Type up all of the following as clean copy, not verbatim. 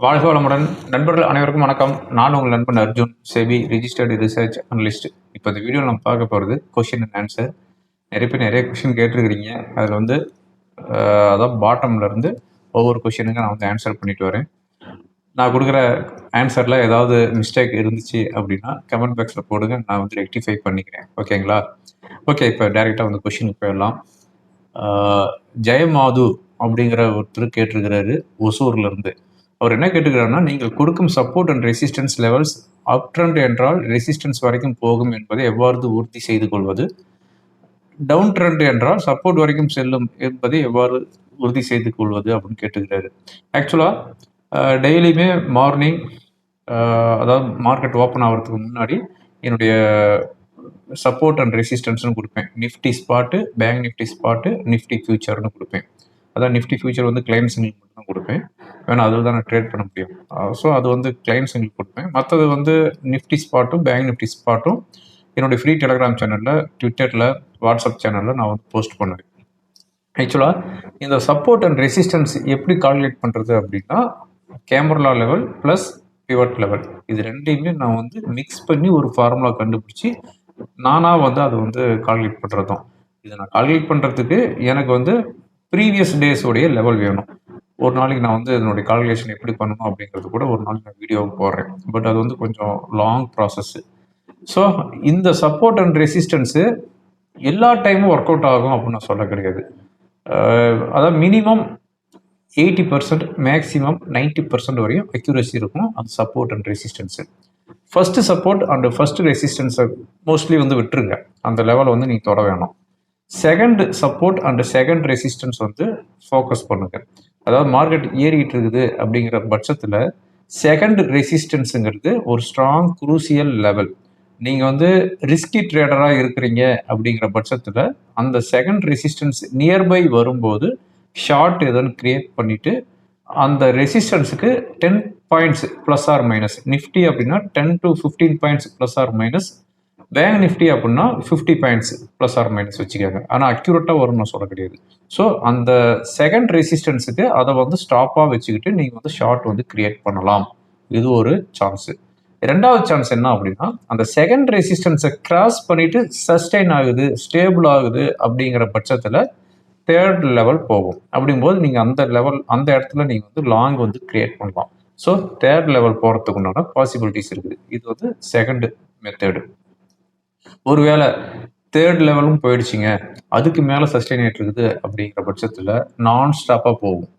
வாழ்க வளமுடன். நண்பர்கள் அனைவருக்கும் வணக்கம். நான் உங்கள் நண்பன் Arjun, SEBI registered research analyst. இப்போ இந்த வீடியோவில் நம்ம பார்க்க போகிறது கொஷின் அண்ட் ஆன்சர். நிறைய பேர் நிறைய கொஷின் கேட்டிருக்கிறீங்க. அதில் வந்து அதான் பாட்டம்ல இருந்து ஒவ்வொரு கொஷினுக்கு நான் வந்து ஆன்சர் பண்ணிட்டு வரேன். நான் கொடுக்குற ஆன்சரில் ஏதாவது மிஸ்டேக் இருந்துச்சு அப்படின்னா கமெண்ட் பாக்ஸில் போடுங்க, நான் வந்து ரெக்டிஃபை பண்ணிக்கிறேன். ஓகேங்களா? ஓகே, இப்போ டைரெக்டாக வந்து கொஷினுக்கு போயிடலாம். ஜெயமாது அப்படிங்கிற ஒருத்தர் கேட்டிருக்கிறாரு ஒசூர்ல இருந்து. அவர் என்ன கேட்டுக்கிறாருன்னா, நீங்கள் கொடுக்கும் support and resistance levels up trend என்றால் ரெசிஸ்டன்ஸ் வரைக்கும் போகும் என்பதை எவ்வாறு உறுதி செய்து கொள்வது, டவுன் ட்ரெண்ட் என்றால் சப்போர்ட் வரைக்கும் செல்லும் என்பதை எவ்வாறு உறுதி செய்து கொள்வது அப்படின்னு கேட்டுக்கிறாரு. ஆக்சுவலாக டெய்லியுமே மார்னிங், அதாவது மார்க்கெட் ஓப்பன் ஆகிறதுக்கு முன்னாடி என்னுடைய சப்போர்ட் அண்ட் ரெசிஸ்டன்ஸ்னு கொடுப்பேன். Nifty spot, bank nifty spot, nifty ஃபியூச்சர்னு கொடுப்பேன். அதான் நிஃப்டி ஃபியூச்சர் வந்து கிளைம் சிங்கிள் மட்டும் தான் கொடுப்பேன். வேணா அதில் தான் நான் ட்ரேட் பண்ண முடியும். ஸோ அது வந்து கிளைம் சிங்கிள் கொடுப்பேன். மற்றது வந்து நிஃப்டி ஸ்பாட்டும் பேங்க் நிஃப்டி ஸ்பாட்டும் என்னுடைய ஃப்ரீ டெலிகிராம் சேனலில், ட்விட்டரில், வாட்ஸ்அப் சேனலில் நான் வந்து போஸ்ட் பண்ணுவேன். ஆக்சுவலாக இந்த சப்போர்ட் அண்ட் ரெசிஸ்டன்ஸ் எப்படி கால்குலேட் பண்ணுறது அப்படின்னா, camera level plus pivot level இது ரெண்டையுமே நான் வந்து மிக்ஸ் பண்ணி ஒரு ஃபார்முலா கண்டுபிடிச்சி நானாக வந்து அதை வந்து கால்குலேட் பண்ணுறதும். இதை நான் கால்குலேட் பண்ணுறதுக்கு எனக்கு வந்து ப்ரீவியஸ் டேஸோடைய லெவல் வேணும். ஒரு நாளைக்கு நான் வந்து இதனுடைய கால்குலேஷன் எப்படி பண்ணணும் அப்படிங்கிறது கூட ஒரு நாளைக்கு நான் வீடியோ போடுறேன். பட் அது வந்து கொஞ்சம் லாங் ப்ராசஸ்ஸு. ஸோ இந்த சப்போர்ட் அண்ட் ரெசிஸ்டன்ஸு எல்லா டைமும் ஒர்க் அவுட் ஆகும் அப்படின்னு நான் சொல்ல கிடையாது. அதாவது மினிமம் 80%, மேக்ஸிமம் 90% வரையும் அக்யூரசி இருக்கும் அந்த support and resistance. First support and first ரெசிஸ்டன்ஸை மோஸ்ட்லி வந்து விட்டுருங்க. அந்த லெவலை வந்து நீங்கள் தொட வேணும். Second support and second resistance வந்து ஃபோக்கஸ் பண்ணுங்க. அதாவது மார்க்கெட் ஏறிக்கிட்டு இருக்குது அப்படிங்கிற பட்சத்தில் செகண்ட் ரெசிஸ்டன்ஸுங்கிறது ஒரு ஸ்ட்ராங் குரூசியல் லெவல். நீங்கள் வந்து ரிஸ்கி ட்ரேடராக இருக்கிறீங்க அப்படிங்கிற பட்சத்தில் அந்த செகண்ட் ரெசிஸ்டன்ஸ் நியர்பை வரும்போது ஷார்ட் எதுன்னு கிரியேட் பண்ணிவிட்டு அந்த ரெசிஸ்டன்ஸுக்கு 10 points plus or minus, Nifty அப்படின்னா 10 to 15 points plus or minus, bank Nifty அப்படின்னா 50 பாயிண்ட்ஸ் ப்ளஸ் ஆர் மைனஸ் வச்சுக்காங்க. ஆனால் அக்யூரேட்டாக வரும்னு நான் சொல்ல கிடையாது. ஸோ அந்த செகண்ட் ரெசிஸ்டன்ஸுக்கு அதை வந்து ஸ்டாப்பாக வச்சுக்கிட்டு நீங்கள் வந்து ஷார்ட் வந்து கிரியேட் பண்ணலாம். இது ஒரு சான்ஸு. ரெண்டாவது சான்ஸ் என்ன அப்படின்னா, அந்த செகண்ட் ரெசிஸ்டன்ஸை கிராஸ் பண்ணிட்டு சஸ்டெயின் ஆகுது, ஸ்டேபிள் ஆகுது அப்படிங்கிற பட்சத்தில் தேர்ட் லெவல் போகும். அப்படிங்கும்போது நீங்கள் அந்த இடத்துல நீங்கள் வந்து லாங் வந்து கிரியேட் பண்ணலாம். ஸோ தேர்ட் லெவல் போகிறதுக்கு உண்டான பாசிபிலிட்டிஸ் இருக்குது. இது வந்து செகண்ட் மெத்தடு. ஒருவேளை தேர்ட் லெவலும் போயிடுச்சுங்க, அதுக்கு மேலே சஸ்டெயின் ஆகிட்டு இருக்குது அப்படிங்கிற பட்சத்தில் நான் ஸ்டாப்பாக போகும்.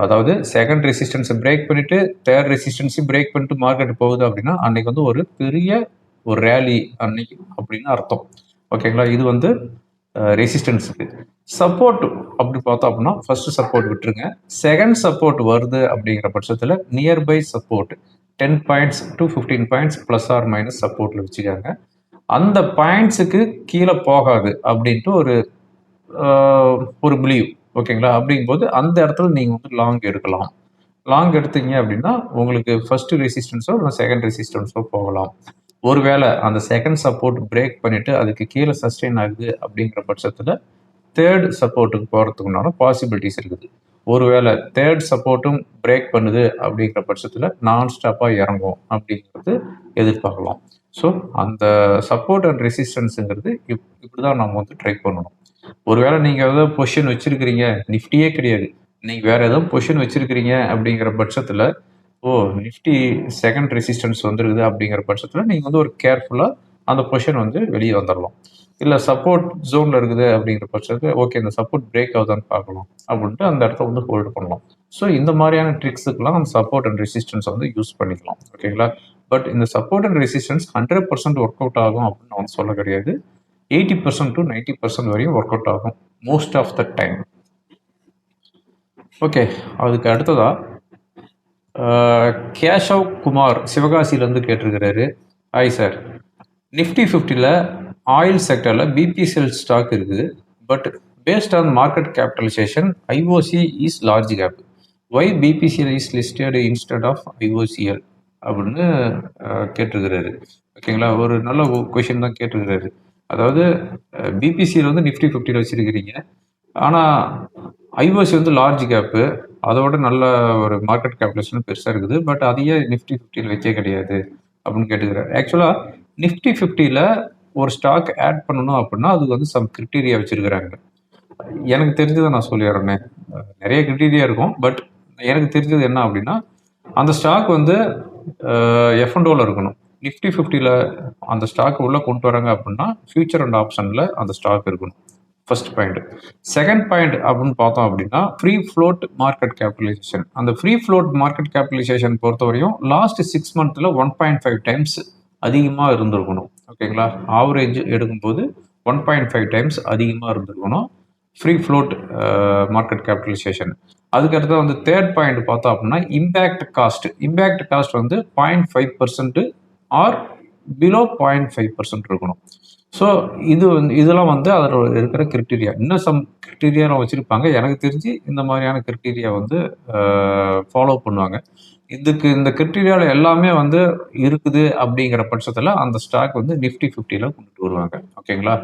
அதாவது செகண்ட் ரெசிஸ்டன்ஸை பிரேக் பண்ணிட்டு தேர்ட் ரெசிஸ்டன்ஸையும் பிரேக் பண்ணிட்டு மார்க்கெட் போகுது அப்படின்னா அன்னைக்கு வந்து ஒரு பெரிய ஒரு ரேலி அன்னைக்கு அப்படின்னு அர்த்தம். ஓகேங்களா? இது வந்து ரெசிஸ்டன்ஸுக்கு. சப்போர்ட் அப்படி பார்த்தோம் அப்படின்னா ஃபர்ஸ்ட் சப்போர்ட் விட்டுருங்க. செகண்ட் சப்போர்ட் வருது அப்படிங்கிற பட்சத்தில் nearby support 10 points to 15 points plus or minus சப்போர்ட்டில் வச்சுக்காங்க. அந்த பாயிண்ட்ஸுக்கு கீழே போகாது அப்படின்ட்டு ஒரு பிலீவ். ஓகேங்களா? அப்படிங்கும்போது அந்த இடத்துல நீங்கள் வந்து லாங் எடுக்கலாம். லாங் எடுத்தீங்க அப்படின்னா உங்களுக்கு ஃபர்ஸ்ட் ரெசிஸ்டன்ஸோ இல்லை செகண்ட் ரெசிஸ்டன்ஸோ போகலாம். ஒருவேளை அந்த செகண்ட் சப்போர்ட் பிரேக் பண்ணிட்டு அதுக்கு கீழே சஸ்டெயின் ஆகுது அப்படிங்கிற பட்சத்தில் தேர்ட் சப்போர்ட்டுக்கு போகிறதுக்குண்டான பாசிபிலிட்டிஸ் இருக்குது. ஒருவேளை தேர்ட் சப்போர்ட்டும் பிரேக் பண்ணுது அப்படிங்கிற பட்சத்தில் நான் ஸ்டாப்பாக இறங்கும் அப்படிங்கிறது எதிர்பார்க்கலாம். ஸோ அந்த சப்போர்ட் அண்ட் ரெசிஸ்டன்ஸுங்கிறது இப்படி தான் நம்ம வந்து ட்ரை பண்ணணும். ஒருவேளை நீங்கள் ஏதோ பொசிஷன் வச்சுருக்கிறீங்க, நிஃப்டியே கிடையாது, நீங்கள் வேறு ஏதோ பொசிஷன் வச்சுருக்கிறீங்க அப்படிங்கிற பட்சத்தில் நிஃப்டி செகண்ட் ரெசிஸ்டன்ஸ் வந்துருக்குது அப்படிங்கிற பட்சத்தில் நீங்கள் வந்து ஒரு கேர்ஃபுல்லாக அந்த பொசிஷன் வந்து வெளியே வந்துடலாம். இல்லை சப்போர்ட் ஜோனில் இருக்குது அப்படிங்கிற பட்சத்தில் ஓகே இந்த சப்போர்ட் பிரேக் ஆகுதான்னு பார்க்கலாம் அப்படின்ட்டு அந்த இடத்த வந்து ஹோல்டு பண்ணலாம். ஸோ இந்த மாதிரியான ட்ரிக்ஸுக்கெல்லாம் நம்ம சப்போர்ட் அண்ட் ரெசிஸ்டன்ஸ் வந்து யூஸ் பண்ணிக்கலாம். ஓகேங்களா? பட் இந்த support and resistance 100% work out ஆகும் அப்படின்னு நான் சொல்ல கிடையாது. 80% to 90% வரையும் ஒர்க் அவுட் ஆகும் most of the time. Okay, அதுக்கு அடுத்ததாக கேஷவ் குமார் சிவகாசியிலேருந்து கேட்டிருக்கிறாரு. ஹாய் சார், நிஃப்டி 50ல் ஆயில் செக்டரில் பிபிசிஎல் ஸ்டாக் இருக்குது. But based on market capitalisation IOC is large cap. Why BPCL is listed instead of IOCL அப்படின்னு கேட்டிருக்கிறாரு. ஓகேங்களா? ஒரு நல்ல கொஷின் தான் கேட்டிருக்கிறாரு. அதாவது பிபிசிஎல் வந்து நிஃப்டி 50ல் வச்சுருக்கிறீங்க, ஆனால் ஐஓசி வந்து லார்ஜ் கேப்பு. அதோட நல்ல ஒரு மார்க்கெட் கேபிடேஷன் பெருசா இருக்குது. பட் அதையே நிஃப்டி 50ல வைக்க கிடையாது அப்படின்னு கேட்டுக்கிறாரு. ஆக்சுவலா நிஃப்டி 50ல ஒரு ஸ்டாக் ஆட் பண்ணணும் அப்படின்னா, அதுக்கு வந்து சம் கிரிட்டீரியா வச்சிருக்கிறாங்க. எனக்கு தெரிஞ்சத நான் சொல்லிடுறேனே. நெறைய கிரிட்டீரியா இருக்கும். பட் எனக்கு தெரிஞ்சது என்ன அப்படின்னா, அந்த ஸ்டாக் வந்து F&Oல இருக்கணும். நிஃப்டி 50ல அந்த ஸ்டாக் உள்ள கொண்டு வராங்க அப்படின்னா, ஃபியூச்சர் அண்ட் ஆப்ஷன்ல அந்த ஸ்டாக் இருக்கணும். First point. செகண்ட் பாயிண்ட் அப்படின்னு பார்த்தோம் அப்படின்னா, ஃப்ரீ ஃப்ளோட் மார்க்கெட் கேபிடலைசேஷன். அந்த ஃப்ரீ ஃப்ளோட் மார்க்கெட் கேபிடலைசேஷன் பொறுத்தவரையும் லாஸ்ட் 6 மந்த்ல 1.5 டைம்ஸ் அதிகமா இருந்திருக்கணும். ஓகேங்களா? ஆவரேஜ் எடுக்கும்போது 1.5 டைம்ஸ் அதிகமா இருந்திருக்கணும். Free float market capitalisation. அதுக்கு அடுத்து வந்து தேர்ட் பாயிண்ட் பார்த்தோம் அப்படின்னா, இம்பேக்ட் காஸ்ட். இம்பேக்ட் காஸ்ட் வந்து 0.5% ஆர் பிலோ 0.5% இருக்கணும். ஸோ இது வந்து இதெல்லாம் வந்து அதில் இருக்கிற கிரிட்டீரியா. இன்னும் சம் கிரிட்டீரியாலாம் வச்சிருப்பாங்க. எனக்கு தெரிஞ்சு இந்த மாதிரியான கிரிட்டீரியா வந்து ஃபாலோ பண்ணுவாங்க. இந்த கிரிட்டீரியால எல்லாமே வந்து இருக்குது அப்படிங்கிற பட்சத்துல அந்த ஸ்டாக் வந்து நிஃப்டி 50ல கொண்டுட்டு வருவாங்க. ஓகேங்களா?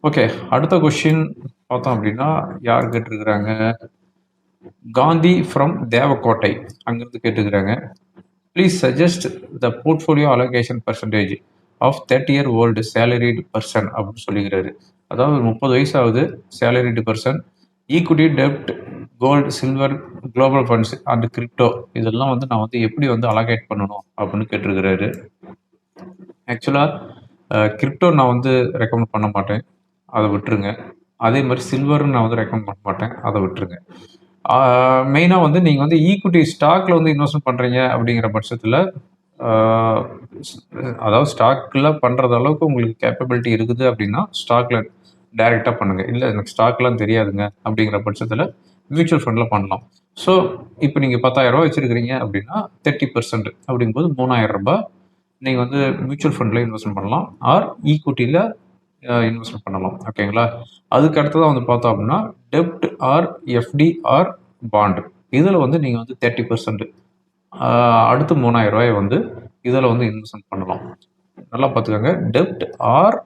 ஓகே. அடுத்த கொஸ்டின் பார்த்தோம் அப்படின்னா, யார் கேட்டிருக்கிறாங்க? காந்தி ஃப்ரம் தேவக்கோட்டை அங்கிருந்து கேட்டுக்கிறாங்க. Please suggest the portfolio allocation percentage of 30-year old salaried person அப்படின்னு சொல்லிக்கிறாரு. அதாவது 30 வயசு ஆகுது, சேலரிடு பர்சன், ஈக்விட்டி, டெப்ட், gold, silver, global funds and crypto இதெல்லாம் வந்து நான் வந்து எப்படி வந்து அலோகேட் பண்ணணும் அப்படின்னு கேட்டிருக்கிறாரு. ஆக்சுவலாக கிரிப்டோ நான் வந்து ரெக்கமெண்ட் பண்ண மாட்டேன், அதை விட்டுருங்க. அதே மாதிரி சில்வரும் நான் வந்து ரெக்கமெண்ட் பண்ண மாட்டேன், அதை விட்டுருங்க. மெயினாக வந்து நீங்கள் வந்து ஈக்விட்டி ஸ்டாக்ல வந்து இன்வெஸ்ட்மெண்ட் பண்ணுறீங்க அப்படிங்கிற பட்சத்தில், அதாவது ஸ்டாக்ல பண்ணுறது அளவுக்கு உங்களுக்கு கேப்பபிலிட்டி இருக்குது அப்படின்னா ஸ்டாக்ல டைரெக்டாக பண்ணுங்கள். இல்லை எனக்கு ஸ்டாக்லாம் தெரியாதுங்க அப்படிங்கிற பட்சத்தில் மியூச்சுவல் ஃபண்டில் பண்ணலாம். ஸோ இப்போ நீங்கள் 10,000 வச்சுருக்கிறீங்க அப்படின்னா 30% அப்படிங்கும்போது 3,000 ரூபாய் நீங்கள் வந்து மியூச்சுவல் ஃபண்டில் இன்வெஸ்ட்மெண்ட் பண்ணலாம், ஆர் ஈக்விட்டியில் இன்வெஸ்ட்மெண்ட் பண்ணலாம். ஓகேங்களா? அதுக்கு அடுத்ததான் வந்து பார்த்தோம் அப்படின்னா டெப்ட் ஆர் எஃப்டி ஆர் பாண்டு, இதில் வந்து நீங்கள் வந்து 30%, அடுத்து 3,000 ரூபாய் வந்து இதில் வந்து இன்வெஸ்ட்மெண்ட் பண்ணலாம். நல்லா பார்த்துக்கோங்க. டெப்ட் ஆர்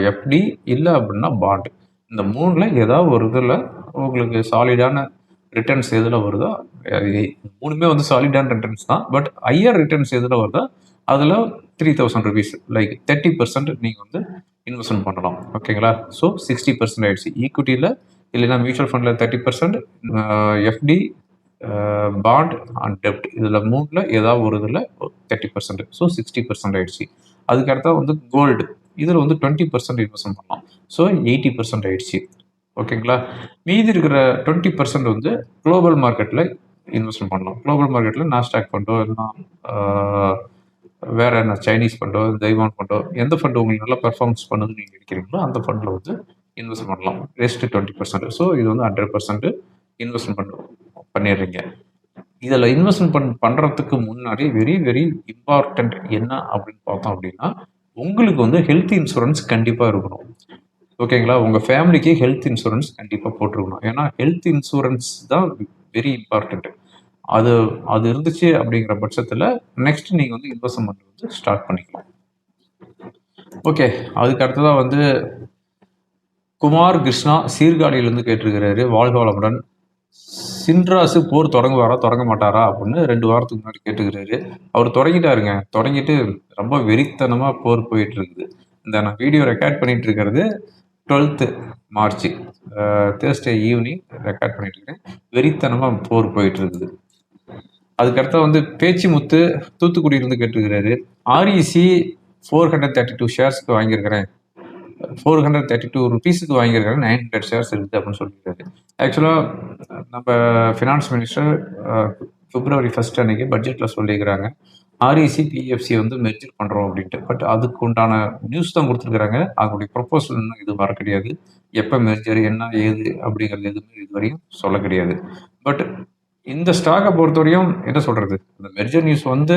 எஃப்டி இல்லை அப்படின்னா பாண்டு, இந்த மூணில் ஏதாவது ஒரு இதில் உங்களுக்கு சாலிடான ரிட்டர்ன்ஸ் எதில் வருதோ, மூணுமே வந்து சாலிடான ரிட்டர்ன்ஸ் தான். பட் ஹையர் ரிட்டர்ன்ஸ் எதில் வருதோ அதில் 3,000 ருபீஸ் லைக் 30% நீங்கள் வந்து இன்வெஸ்ட்மெண்ட் பண்ணலாம். ஓகேங்களா? ஸோ 60% ஆயிடுச்சு ஈக்விட்டியில், இல்லைன்னா மியூச்சுவல் ஃபண்டில் 30%, எஃப்டி, பாண்ட் அண்ட் டெப்ட் இதில் மூணில் ஏதாவது ஒரு இதில் 30%, ஸோ 60% ஆயிடுச்சு. அதுக்கடுத்தா வந்து கோல்டு, இதில் வந்து 20% இன்வெஸ்ட்மெண்ட் பண்ணலாம், ஸோ 80% ஆயிடுச்சு. ஓகேங்களா? மீதி இருக்கிற 20% வந்து குளோபல் மார்க்கெட்டில் இன்வெஸ்ட்மெண்ட் பண்ணலாம். குளோபல் மார்க்கெட்டில் நாஸ்டாக் ஃபண்டோ இல்லைன்னா வேற என்ன சைனீஸ் ஃபண்டோ, தைவான் ஃபண்டோ, எந்த ஃபண்டு உங்களுக்கு நல்லா பெர்ஃபார்மன்ஸ் பண்ணுதுன்னு நீங்கள் நினைக்கிறீங்களோ அந்த ஃபண்டில் வந்து இன்வெஸ்ட் பண்ணலாம். ரெஸ்ட் 20%. ஸோ இது வந்து 100% இன்வெஸ்ட்மெண்ட் பண்ணிடுறீங்க. இதில் இன்வெஸ்ட்மெண்ட் பண்ணுறதுக்கு முன்னாடி வெரி வெரி இம்பார்ட்டன்ட் என்ன அப்படின்னு பார்த்தோம் அப்படின்னா, உங்களுக்கு வந்து ஹெல்த் இன்சூரன்ஸ் கண்டிப்பாக இருக்கணும். ஓகேங்களா? உங்கள் ஃபேமிலிக்கு ஹெல்த் இன்சூரன்ஸ் கண்டிப்பாக போட்டிருக்கணும். ஏன்னா ஹெல்த் இன்சூரன்ஸ் தான் வெரி இம்பார்ட்டன்ட். அது அது இருந்துச்சு அப்படிங்கிற பட்சத்தில் நெக்ஸ்ட் நீங்கள் வந்து இன்வெஸ்ட்மெண்ட் வந்து ஸ்டார்ட் பண்ணிக்கலாம். ஓகே. அதுக்கு அடுத்ததாக வந்து குமார் கிருஷ்ணா சீர்காழியிலேருந்து கேட்டிருக்கிறாரு. வாழ்க வளமுடன். சின்ராசு போர் தொடங்குவாரா தொடங்க மாட்டாரா அப்படின்னு 2 வாரத்துக்கு முன்னாடி கேட்டுக்கிறாரு. அவர் தொடங்கிட்டாருங்க. தொடங்கிட்டு ரொம்ப வெறித்தனமாக போர் போயிட்டு இருக்குது. இந்த நான் வீடியோ ரெக்கார்ட் பண்ணிட்டு இருக்கிறது 12th March Thursday evening record பண்ணிட்டு இருக்கேன். வெறித்தனமாக போர் போயிட்டு இருக்குது. அதுக்கடுத்த வந்து பேச்சிமுத்து தூத்துக்குடியிலிருந்து கேட்டிருக்கிறாரு. ஆர்இசி 432 ஷேர்ஸ்க்கு வாங்கியிருக்கிறேன், 432 ருபீஸுக்கு வாங்கியிருக்கிறேன், 900 ஷேர்ஸ் இருக்குது அப்படின்னு சொல்லியிருக்காரு. ஆக்சுவலாக நம்ம ஃபினான்ஸ் மினிஸ்டர் February 1 அன்னைக்கு பட்ஜெட்டில் சொல்லியிருக்கிறாங்க ஆர்இசி பிஎஃப்சி வந்து மெர்ஜர் பண்ணுறோம் அப்படின்ட்டு. பட் அதுக்கு உண்டான நியூஸ் தான் கொடுத்துருக்குறாங்க. அதனுடைய ப்ரொப்போசல் இன்னும் இது வர கிடையாது. எப்போ மெர்ஜர் என்ன ஏது அப்படிங்கிறது எதுவுமே இது வரையும் சொல்ல கிடையாது. பட் இந்த ஸ்டாக்கை பொறுத்தவரையும் என்ன சொல்கிறது, இந்த மெர்ஜர் நியூஸ் வந்து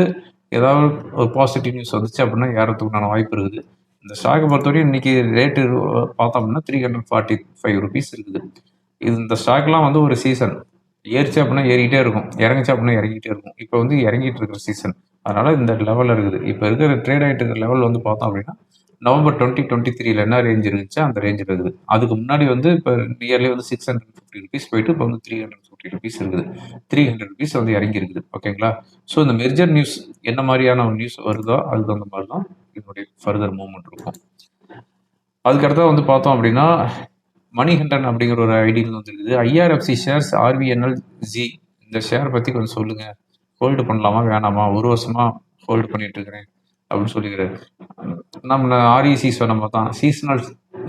ஏதாவது ஒரு பாசிட்டிவ் நியூஸ் வந்துச்சு அப்படின்னா ஏறத்துக்குண்டான வாய்ப்பு இருக்குது. இந்த ஸ்டாக்கை பொறுத்தவரையும் இன்னைக்கு ரேட்டு பார்த்தோம் அப்படின்னா 345 ருபீஸ் இருக்குது. இந்த ஸ்டாக்லாம் வந்து ஒரு சீசன் ஏறிச்சு அப்படின்னா ஏறிக்கிட்டே இருக்கும், இறங்குச்சு அப்படின்னா இறங்கிட்டே இருக்கும். இப்போ வந்து இறங்கிட்டு இருக்கிற சீசன், அதனால இந்த லெவலில் இருக்குது. இப்போ இருக்கிற ட்ரேட் ஆகிட்டு இருக்கிற லெவல் வந்து பார்த்தோம் அப்படின்னா நவம்பர் 2023 என்ன ரேஞ்ச் இருந்துச்சு அந்த ரேஞ்சில் இருக்குது. அதுக்கு முன்னாடி வந்து இப்போ நியர்லி வந்து 650 ருபீஸ் போயிட்டு இப்போ வந்து 350 ₹250 இருக்குது. ₹300 வந்து இறங்கி இருக்குது. ஓகேங்களா? ஸோ இந்த மெர்ஜர் நியூஸ் என்ன மாதிரியான நியூஸ் வருதோ அதுக்கு தகுந்த மாதிரி தான் இதனுடைய ஃபர்தர் மூவ்மெண்ட் இருக்கும். அதுக்கடுத்தா வந்து பார்த்தோம் அப்படின்னா மணி ஹண்டன் அப்படிங்கிற ஒரு ஐடியில் வந்துருக்குது. ஐஆர்எஃப்சி ஷேர்ஸ் ஆர்விஎன்எல் ஜி இந்த ஷேர் பற்றி கொஞ்சம் சொல்லுங்க, ஹோல்டு பண்ணலாமா வேணாமா, 1 வருஷமா ஹோல்டு பண்ணிட்டு இருக்கிறேன் அப்படின்னு சொல்லிக்கிறாரு. நம்ம ஆர்இசி சொன்ன மாதிரி தான் சீசனல்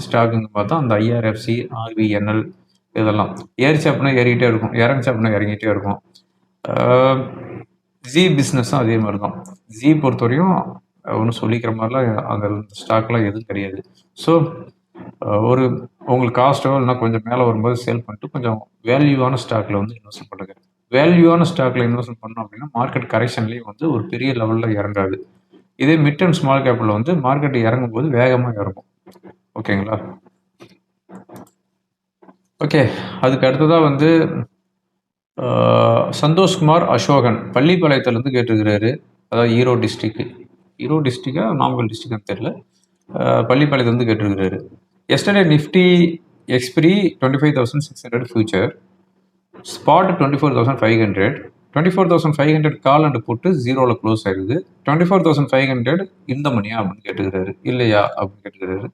ஸ்டாக்குங்க பார்த்தா அந்த ஐஆர்எஃப்சி ஆர்விஎன்எல் இதெல்லாம் ஏறிச்சு அப்படின்னா ஏறிக்கிட்டே இருக்கும், இறங்கிச்சு அப்படின்னா இறங்கிட்டே இருக்கும். ஜி பிஸ்னஸும் அதே மாதிரி தான். ஜி பொறுத்தவரையும் ஒன்றும் சொல்லிக்கிற மாதிரிலாம் அந்த ஸ்டாக்லாம் எதுவும் கிடையாது. ஸோ ஒரு உங்களுக்கு காஸ்ட்டோ இல்லைனா கொஞ்சம் மேலே வரும்போது சேல் பண்ணிட்டு கொஞ்சம் வேல்யூவான ஸ்டாக்கில் வந்து இன்வெஸ்ட் பண்ணுங்க. வேல்யூவான ஸ்டாக்கில் இன்வெஸ்ட் பண்ணோம் அப்படின்னா மார்க்கெட் கரெக்ஷன்லேயும் வந்து ஒரு பெரிய லெவலில் இறங்காது. இதே மிட் அண்ட் ஸ்மால் கேப்பில் வந்து மார்க்கெட் இறங்கும் போது வேகமாக இறங்கும். ஓகேங்களா? ஓகே, அதுக்கு அடுத்ததாக வந்து சந்தோஷ்குமார் அசோகன் பள்ளிப்பாளையத்துலேருந்து கேட்டிருக்கிறாரு. அதாவது ஈரோடு டிஸ்ட்ரிக்டா நாமக்கல் டிஸ்ட்ரிக்ட்னு தெரியல. பள்ளிப்பாளையத்துலேருந்து கேட்டிருக்கிறாரு. Yesterday nifty expiry 25,600 future, spot 24,500, 24,500 call and போட்டு ஜீரோவில் க்ளோஸ் ஆயிடுது. 24,500 இந்த மணியா அப்படின்னு கேட்டுக்கிறாரு. இல்லையா அப்படின்னு கேட்டுக்கிறாரு.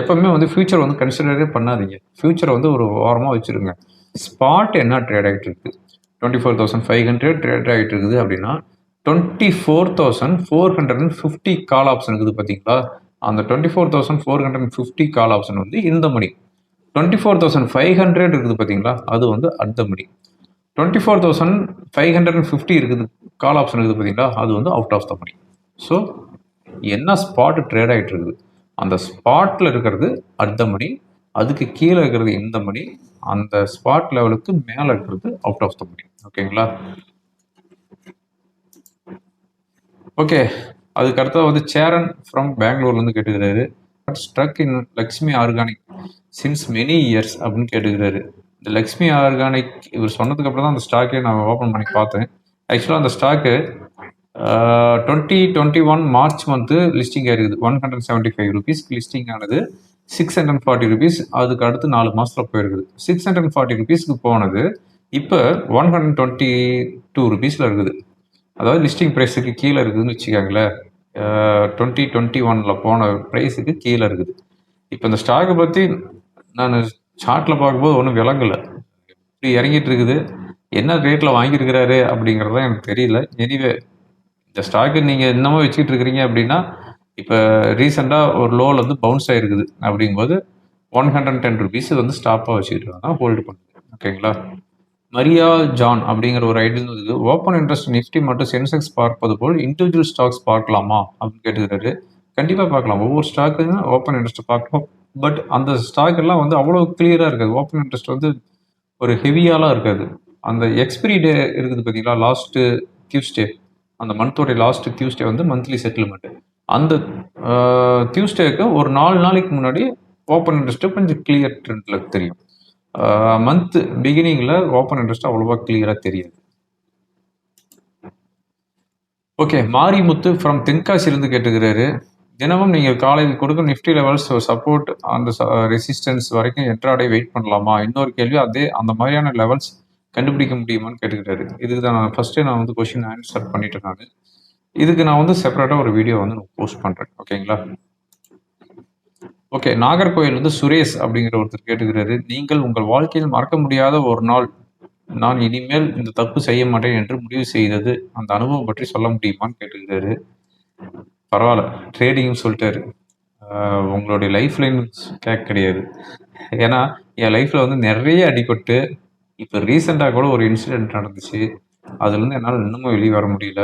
எப்பவுமே வந்து ஃபியூச்சர் வந்து கன்சிடரே பண்ணாதீங்க. ஃபியூச்சரை வந்து ஒரு வாரமாக வச்சுருங்க. ஸ்பாட் என்ன ட்ரேட் ஆகிட்டு இருக்கு, 24,500 ட்ரேட் ஆகிட்டு இருக்குது அப்படின்னா 24,450 கால் ஆப்ஷன் இருக்குது பார்த்தீங்களா? அந்த 24,450 கால் ஆப்ஷன் வந்து இந்த மணி. 24,500 இருக்குது பார்த்தீங்களா? அது வந்து அடுத்த மணி. 24,550 இருக்குது கால் ஆப்ஷன் இருக்குது பார்த்தீங்களா? அது வந்து out of the money. So என்ன ஸ்பாட் ட்ரேட் ஆகிட்டு இருக்குது, அந்த ஸ்பாட்டில் இருக்கிறது அடுத்த மணி, அதுக்கு கீழே இருக்கிறது இந்த மணி, அந்த ஸ்பாட் லெவலுக்கு மேலே இருக்கிறது அவுட் ஆஃப் த மணி. ஓகேங்களா? ஓகே, அதுக்கு அடுத்தது வந்து சேரன் ஃப்ரம் பெங்களூர்லேருந்து கேட்டுக்கிறாரு. Struck in Lakshmi organic since many years அப்படின்னு கேட்டுக்கிறாரு. இந்த லக்ஷ்மி ஆர்கானிக் இவர் சொன்னதுக்கு அப்புறம் தான் அந்த ஸ்டாக்கே நான் ஓப்பன் பண்ணி பார்த்தேன். ஆக்சுவலாக அந்த ஸ்டாக்கு 2021 மார்ச் மந்த்து லிஸ்டிங் ஆயிருக்குது. ₹175 லிஸ்டிங் ஆனது. ₹640 அதுக்கு அடுத்து 4 மாதத்தில் போயிருக்குது. ₹640 போனது இப்போ ₹122 இருக்குது. அதாவது லிஸ்டிங் ப்ரைஸுக்கு கீழே இருக்குதுன்னு வச்சுக்காங்களேன். 2021 போன ப்ரைஸுக்கு கீழே இருக்குது. இப்போ இந்த ஸ்டாக்கை பற்றி நான் சார்ட்டில் பார்க்கும்போது ஒன்றும் விளங்கலை. இப்படி இறங்கிட்டு இருக்குது, என்ன ரேட்டில் வாங்கியிருக்கிறாரு அப்படிங்கிறது தான் எனக்கு தெரியல. எனிவே இந்த ஸ்டாக்கு நீங்கள் இன்னமும் வச்சுக்கிட்டு இருக்கிறீங்க அப்படின்னா இப்போ ரீசெண்டாக ஒரு லோவில் வந்து பவுன்ஸ் ஆகிருக்குது. அப்படிங்கும்போது ₹110 வந்து ஸ்டாப்பாக வச்சுக்கிட்டு தான் ஹோல்டு பண்ணுது. ஓகேங்களா? மரியா ஜான் அப்படிங்கிற ஒரு ஐடியில் இருக்குது. ஓப்பன் இன்ட்ரெஸ்ட் நிஃப்டி மற்றும் சென்செக்ஸ் பார்ப்பது போல் இண்டிவிஜுவல் ஸ்டாக்ஸ் பார்க்கலாமா அப்படின்னு கேட்டுக்கிறாரு. கண்டிப்பாக பார்க்கலாம். ஒவ்வொரு ஸ்டாக்குங்க ஓப்பன் இன்ட்ரெஸ்ட் பார்க்கலாம். பட் அந்த ஸ்டாக் எல்லாம் வந்து அவ்வளோ கிளியராக இருக்காது. ஓப்பன் இன்ட்ரெஸ்ட் வந்து ஒரு ஹெவியாலாம் இருக்காது. அந்த எக்ஸ்பிரி டே இருக்குது பார்த்தீங்களா, லாஸ்ட்டு டியூஸ்டே, அந்த மந்தோடைய லாஸ்ட் டியூஸ்டே வந்து மந்த்லி செட்டில்மெண்ட். அந்த டியூஸ்டேக்கு ஒரு 4 நாளைக்கு முன்னாடி ஓப்பன் இன்ட்ரெஸ்ட்டு கொஞ்சம் கிளியர் ட்ரெண்டில் தெரியும். மந்த் பிகினிங்கில் ஓப்பன் இன்ட்ரெஸ்ட் அவ்வளோவா கிளியராக தெரியாது. ஓகே, மாரிமுத்து ஃப்ரம் தென்காசியிலிருந்து கேட்டுக்கிறாரு. தினமும் நீங்கள் காலையில் கொடுக்கும் நிஃப்டி லெவல்ஸ் சப்போர்ட் அந்த ரெசிஸ்டன்ஸ் வரைக்கும் என்ட்ராடே வெயிட் பண்ணலாமா? இன்னொரு கேள்வி, அந்த மாதிரியான லெவல்ஸ் கண்டுபிடிக்க முடியுமான்னு கேட்டுக்கிறாரு. இதுக்கு தான் நான் ஃபஸ்ட்டே நான் வந்து கொஸ்டின் ஆன்சர் பண்ணிட்டேன். நான் இதுக்கு நான் வந்து செப்பரேட்டாக ஒரு வீடியோ வந்து நான் போஸ்ட் பண்ணுறேன். ஓகேங்களா? ஓகே, நாகர்கோவில் வந்து சுரேஷ் அப்படிங்கிற ஒருத்தர் கேட்டுக்கிறாரு. நீங்கள் உங்கள் வாழ்க்கையில் மறக்க முடியாத ஒரு நாள், நான் இனிமேல் இந்த தப்பு செய்ய மாட்டேன் என்று முடிவு செய்தது, அந்த அனுபவம் பற்றி சொல்ல முடியுமான்னு கேட்டுக்கிறாரு. பரவாயில்ல, ட்ரேடிங்னு சொல்லிட்டாரு. உங்களுடைய லைஃப் லைன் கேட்க கிடையாது. ஏன்னா என் லைஃப்பில் வந்து நிறைய அடிபட்டு இப்போ ரீசெண்டாக கூட ஒரு இன்சிடெண்ட் நடந்துச்சு. அதுலேருந்து என்னால் இன்னமும் வெளியே வர முடியல.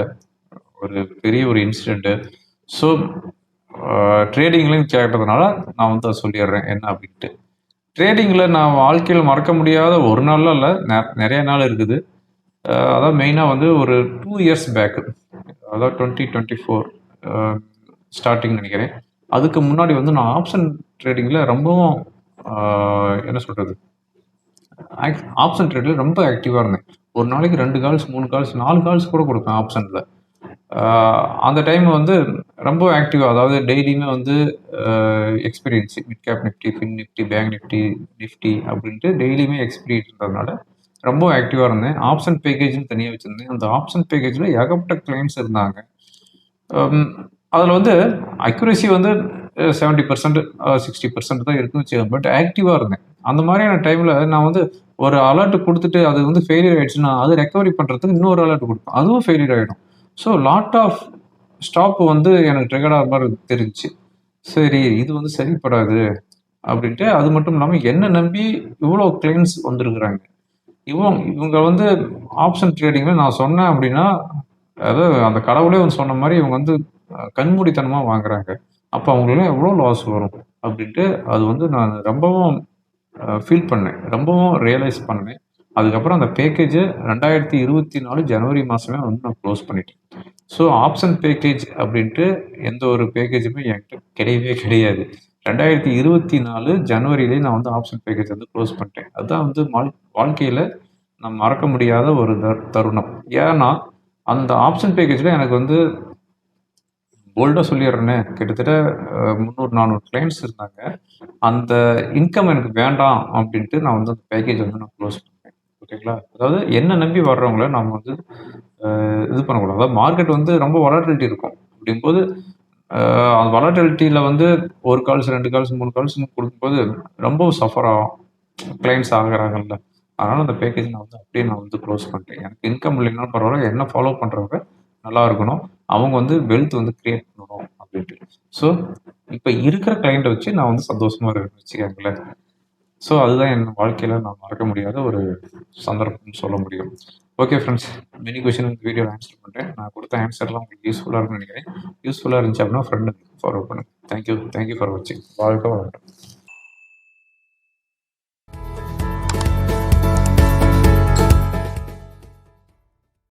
ஒரு பெரிய ஒரு இன்சிடெண்ட்டு. ஸோ ட்ரேடிங்லையும் கேட்டதுனால நான் வந்து அதை சொல்லிடுறேன் என்ன அப்படின்ட்டு. ட்ரேடிங்கில் நான் வாழ்க்கையில் மறக்க முடியாத ஒரு நாளில் இல்லை, நிறைய நாள் இருக்குது. அதாவது மெயினாக வந்து ஒரு 2 இயர்ஸ் பேக்கு, அதாவது 2024 ஸ்டார்டிங் நினைக்கிறேன். அதுக்கு முன்னாடி வந்து நான் ஆப்ஷன் ட்ரேடிங்கில் ரொம்பவும் என்ன சொல்கிறது, ஆப்ஷன் ட்ரேடில் ரொம்ப ஆக்டிவாக இருந்தேன். ஒரு நாளைக்கு 2 கால்ஸ் 3 கால்ஸ் 4 கால்ஸ் கூட கொடுப்பேன் ஆப்ஷனில். அந்த டைம் வந்து ரொம்ப ஆக்டிவாக, அதாவது டெய்லியுமே வந்து experience mid cap Nifty, fin Nifty, bank Nifty அப்படின்ட்டு டெய்லியுமே எக்ஸ்பீரியன்ஸ் இருந்ததுனால ரொம்ப ஆக்டிவா இருந்தேன். ஆப்ஷன் பேக்கேஜ்ன்னு தனியா வச்சிருந்தேன். அந்த ஆப்ஷன் பேக்கேஜ்ல ஏகப்பட்ட கிளையண்ட்ஸ் இருந்தாங்க. அம் அதுல வந்து அக்யூரசி வந்து 70% 60% தான் இருக்குன்னு வச்சுக்கோங்க. பட் ஆக்டிவா இருந்தேன். அந்த மாரியான டைம்ல நான் வந்து ஒரு அலர்ட் குடுத்துட்டு அது வந்து ஃபெயிலியர் ஆயிடுச்சுன்னா, அது ரெக்கவரி பண்றதுக்கு இன்னொரு அலர்ட் குடுப்பேன். அதுவும் ஃபெயிலியர் ஆயிடும். ஸோ லாட் ஆஃப் ஸ்டாப் வந்து எனக்கு ட்ரிகர்ட் ஆகுற மாரி தெரிஞ்சுச்சு. சரி இது வந்து சரிப்படாது அப்படின்ட்டு, அது மட்டும் இல்லாம என்ன நம்பி இவ்ளோ கிளையண்ட்ஸ் வந்திருக்கிறாங்க. இவங்க வந்து ஆப்ஷன் ட்ரேடிங்ல நான் சொன்னேன் அப்படின்னா, அதாவது அந்த கடவுளே வந்து சொன்ன மாரி இவங்க வந்து கண்மூடித்தனமா வாங்குறாங்க. அப்ப அவங்களுக்குலாம் எவ்ளோ லாஸ் வரும் அப்படின்ட்டு, அது வந்து நான் ரொம்பவும் ஃபீல் பண்ணேன். ரொம்பவும் ரியலைஸ் பண்ணேன். அதுக்கப்புறம் அந்த பேக்கேஜ 2024 ஜனவரி மாசமே வந்து நான் குளோஸ் பண்ணிட்டேன். ஸோ ஆப்ஷன் பேக்கேஜ் அப்படின்ட்டு எந்த ஒரு பேக்கேஜுமே என்கிட்ட கிடையவே கிடையாது. 2024 ஜனவரியிலேயே நான் வந்து ஆப்ஷன் பேக்கேஜ் வந்து குளோஸ் பண்ணிட்டேன். அதான் வந்து வாழ்க்கையில நான் மறக்க முடியாத ஒரு தருணம். ஏன்னா, அந்த ஆப்ஷன் பேக்கேஜ்ல எனக்கு வந்து போல்டா சொல்லிர்றேனே, கிட்டத்தட்ட 300, 400 கிளையண்ட்ஸ் இருந்தாங்க. அந்த இன்கம் எனக்கு வேண்டாம் அப்டின்ட்டு நான் வந்து அந்த பேக்கேஜ் வந்து நான் குளோஸ் பண்ணேன். ஓகேங்களா? அதாவது என்ன நம்பி வர்றவங்கள நாம வந்து இது பண்ணக்கூடாது. அதாவது மார்க்கெட் வந்து ரொம்ப வாலட்டிலிட்டி இருக்கும். அப்டிங்கும்போது அந்த வாலட்டிலிட்டில வந்து 1 கால்ஸ், 2 கால்ஸ், 3 கால்ஸ்ன்னு குடுக்கும்போது ரொம்ப சஃபர் ஆகும். கிளையண்ட்ஸ் ஆகுறாங்கல்ல. அதனால அந்த பேக்கேஜ் நான் வந்து குளோஸ் பண்ணிட்டேன். எனக்கு இன்கம் இல்லைனாலும் பரவால்ல. என்ன ஃபாலோ பண்றவங்க நல்லா இருக்கணும். அவங்க வந்து வெல்த் வந்து கிரியேட் பண்ணணும் அப்டின்ட்டு. ஸோ, இப்ப இருக்கிற கிளையண்ட்ட வச்சு நான் வந்து சந்தோஷமா இருக்கேன்னு வச்சுக்கோங்களேன். ஸோ, அதுதான் என் வாழ்க்கையில நான் மறக்க முடியாத ஒரு சந்தர்ப்பம்னு சொல்ல முடியும். Okay friends. மெனி கொஸ்டின் இந்த வீடியோல ஆன்ஸர் பண்ட்டேன். நான் குடுத்த ஆன்ஸர்லாம் உங்களுக்கு யூஸ்ஃபுல்லா இருக்கும்னு நெனைக்கிறேன். யூஸ்ஃபுல்லா இருந்துச்சு அப்டின்னா ஃப்ரெண்டுக்கு ஃபார்வர்ட் பண்ணுங்க. தேங்க் யூ ஃபார் வாட்சிங். வாழ்க வளமுடன்.